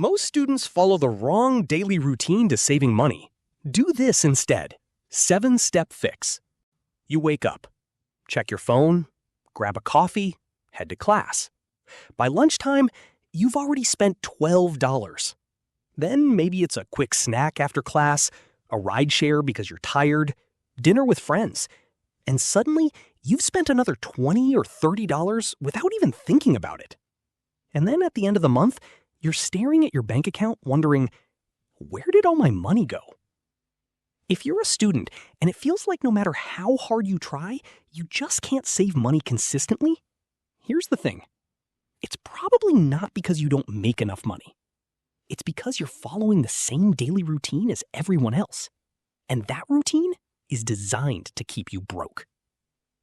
Most students follow the wrong daily routine to saving money. Do this instead. 7-step fix. You wake up, check your phone, grab a coffee, head to class. By lunchtime, you've already spent $12. Then maybe it's a quick snack after class, a ride share because you're tired, dinner with friends. And suddenly, you've spent another $20 or $30 without even thinking about it. And then at the end of the month, you're staring at your bank account wondering, where did all my money go? If you're a student and it feels like no matter how hard you try, you just can't save money consistently, here's the thing. It's probably not because you don't make enough money. It's because you're following the same daily routine as everyone else. And that routine is designed to keep you broke.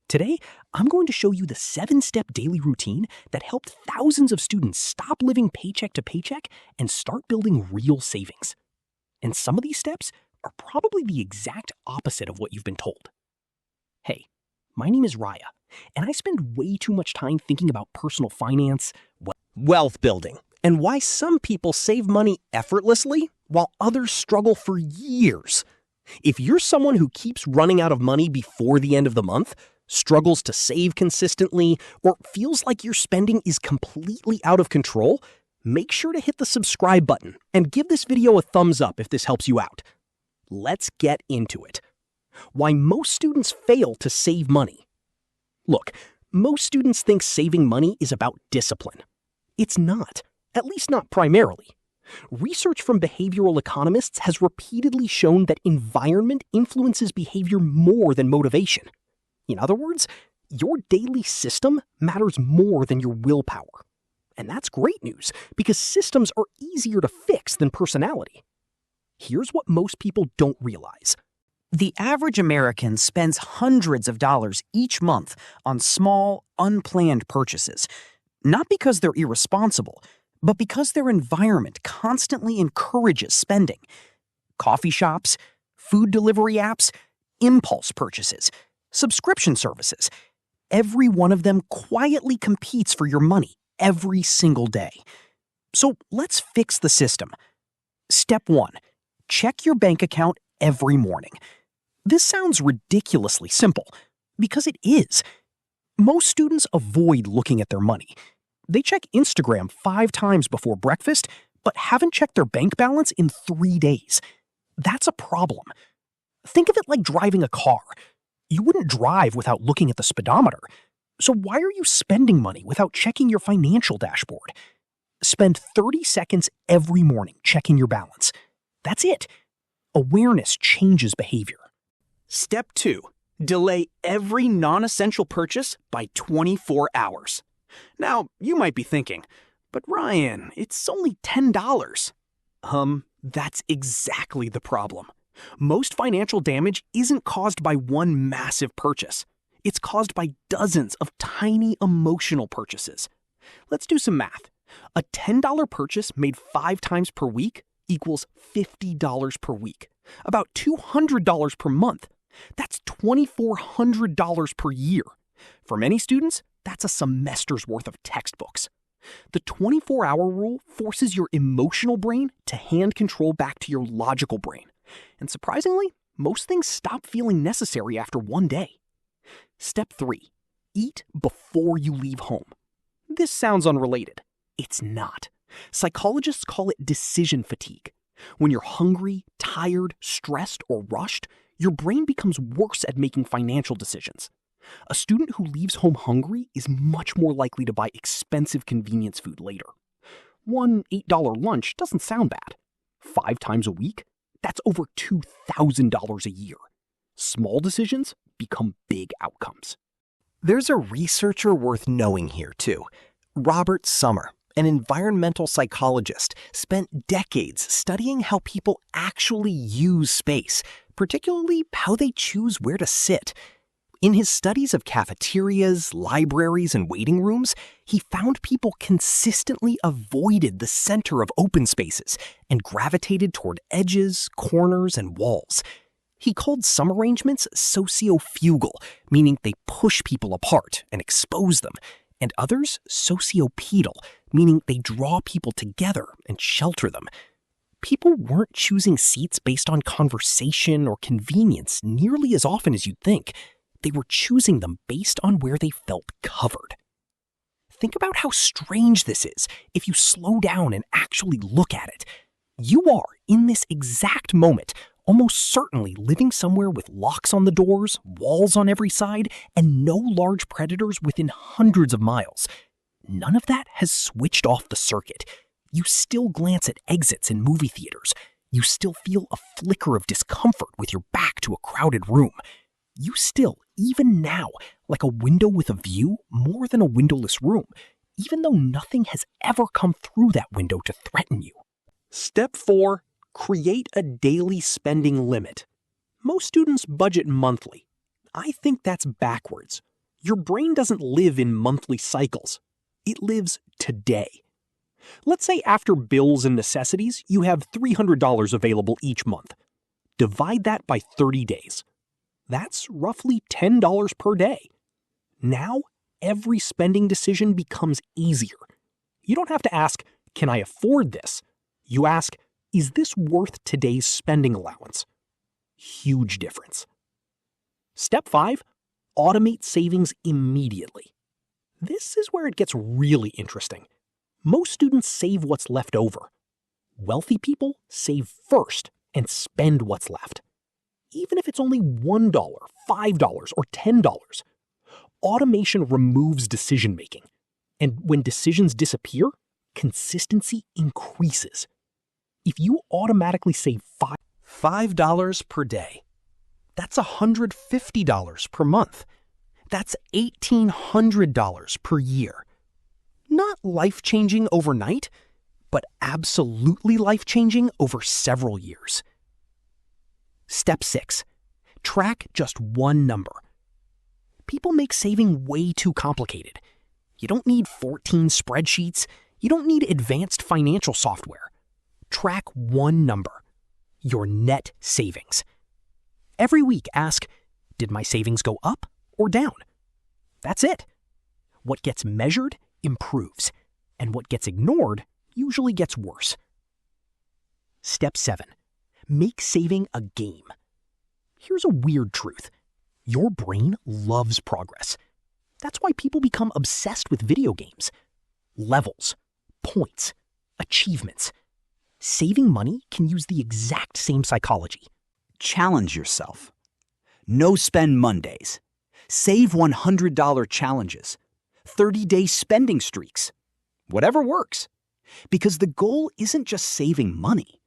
Today, I'm going to show you the 7-step daily routine that helped thousands of students stop living paycheck to paycheck and start building real savings. And some of these steps are probably the exact opposite of what you've been told. Hey, my name is Raya, and I spend way too much time thinking about personal finance, wealth building, and why some people save money effortlessly while others struggle for years. If you're someone who keeps running out of money before the end of the month, struggles to save consistently, or feels like your spending is completely out of control, make sure to hit the subscribe button and give this video a thumbs up if this helps you out. Let's get into it. Why most students fail to save money. Look, most students think saving money is about discipline. It's not, at least not primarily. Research from behavioral economists has repeatedly shown that environment influences behavior more than motivation. In other words, your daily system matters more than your willpower. And that's great news, because systems are easier to fix than personality. Here's what most people don't realize. The average American spends hundreds of dollars each month on small, unplanned purchases, not because they're irresponsible, but because their environment constantly encourages spending. Coffee shops, food delivery apps, impulse purchases, subscription services. Every one of them quietly competes for your money every single day. So let's fix the system. Step 1. Check your bank account every morning. This sounds ridiculously simple, because it is. Most students avoid looking at their money. They check Instagram 5 times before breakfast, but haven't checked their bank balance in 3 days. That's a problem. Think of it like driving a car. You wouldn't drive without looking at the speedometer. So why are you spending money without checking your financial dashboard? Spend 30 seconds every morning checking your balance. That's it. Awareness changes behavior. Step 2. Delay every non-essential purchase by 24 hours. Now, you might be thinking, but Ryan, it's only $10. That's exactly the problem. Most financial damage isn't caused by one massive purchase. It's caused by dozens of tiny emotional purchases. Let's do some math. A $10 purchase made 5 times per week equals $50 per week, about $200 per month. That's $2,400 per year. For many students, that's a semester's worth of textbooks. The 24-hour rule forces your emotional brain to hand control back to your logical brain. And surprisingly, most things stop feeling necessary after 1 day. Step 3. Eat before you leave home. This sounds unrelated. It's not. Psychologists call it decision fatigue. When you're hungry, tired, stressed, or rushed, your brain becomes worse at making financial decisions. A student who leaves home hungry is much more likely to buy expensive convenience food later. One $8 lunch doesn't sound bad. 5 times a week? That's over $2,000 a year. Small decisions become big outcomes. There's a researcher worth knowing here, too. Robert Summer, an environmental psychologist, spent decades studying how people actually use space, particularly how they choose where to sit. In his studies of cafeterias, libraries, and waiting rooms, he found people consistently avoided the center of open spaces and gravitated toward edges, corners, and walls. He called some arrangements sociofugal, meaning they push people apart and expose them, and others sociopedal, meaning they draw people together and shelter them. People weren't choosing seats based on conversation or convenience nearly as often as you'd think. They were choosing them based on where they felt covered. Think about how strange this is if you slow down and actually look at it. You are, in this exact moment, almost certainly living somewhere with locks on the doors, walls on every side, and no large predators within hundreds of miles. None of that has switched off the circuit. You still glance at exits in movie theaters. You still feel a flicker of discomfort with your back to a crowded room. You still, even now, like a window with a view more than a windowless room, even though nothing has ever come through that window to threaten you. Step 4. Create a daily spending limit. Most students budget monthly. I think that's backwards. Your brain doesn't live in monthly cycles. It lives today. Let's say after bills and necessities, you have $300 available each month. Divide that by 30 days. That's roughly $10 per day. Now, every spending decision becomes easier. You don't have to ask, can I afford this? You ask, is this worth today's spending allowance? Huge difference. Step 5, automate savings immediately. This is where it gets really interesting. Most students save what's left over. Wealthy people save first and spend what's left. Even if it's only $1, $5, or $10. Automation removes decision-making. And when decisions disappear, consistency increases. If you automatically save $5 per day, that's $150 per month. That's $1,800 per year. Not life-changing overnight, but absolutely life-changing over several years. Step 6. Track just one number. People make saving way too complicated. You don't need 14 spreadsheets. You don't need advanced financial software. Track one number. Your net savings. Every week ask, did my savings go up or down? That's it. What gets measured improves, and what gets ignored usually gets worse. Step 7. Make saving a game. Here's a weird truth. Your brain loves progress. That's why people become obsessed with video games. Levels, points, achievements. Saving money can use the exact same psychology. Challenge yourself. No spend Mondays. Save $100 challenges. 30-day spending streaks. Whatever works. Because the goal isn't just saving money.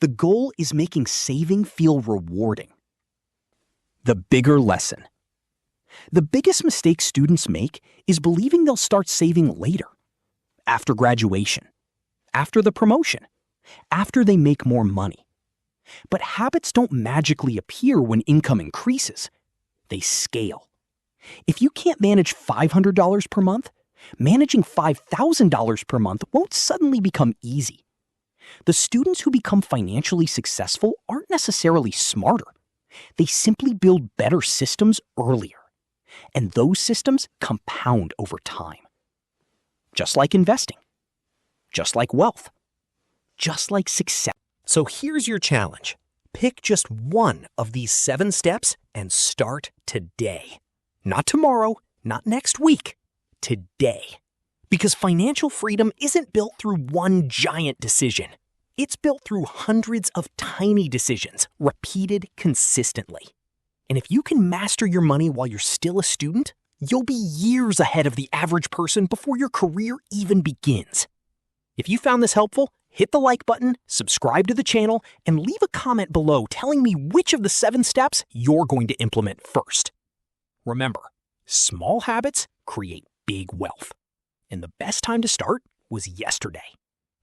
The goal is making saving feel rewarding. The bigger lesson. The biggest mistake students make is believing they'll start saving later. After graduation. After the promotion. After they make more money. But habits don't magically appear when income increases. They scale. If you can't manage $500 per month, managing $5,000 per month won't suddenly become easy. The students who become financially successful aren't necessarily smarter. They simply build better systems earlier. And those systems compound over time. Just like investing. Just like wealth. Just like success. So here's your challenge. Pick just one of these 7 steps and start today. Not tomorrow, not next week. Today. Because financial freedom isn't built through one giant decision. It's built through hundreds of tiny decisions, repeated consistently. And if you can master your money while you're still a student, you'll be years ahead of the average person before your career even begins. If you found this helpful, hit the like button, subscribe to the channel, and leave a comment below telling me which of the 7 steps you're going to implement first. Remember, small habits create big wealth. And the best time to start was yesterday.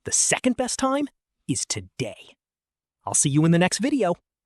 The second best time is today. I'll see you in the next video.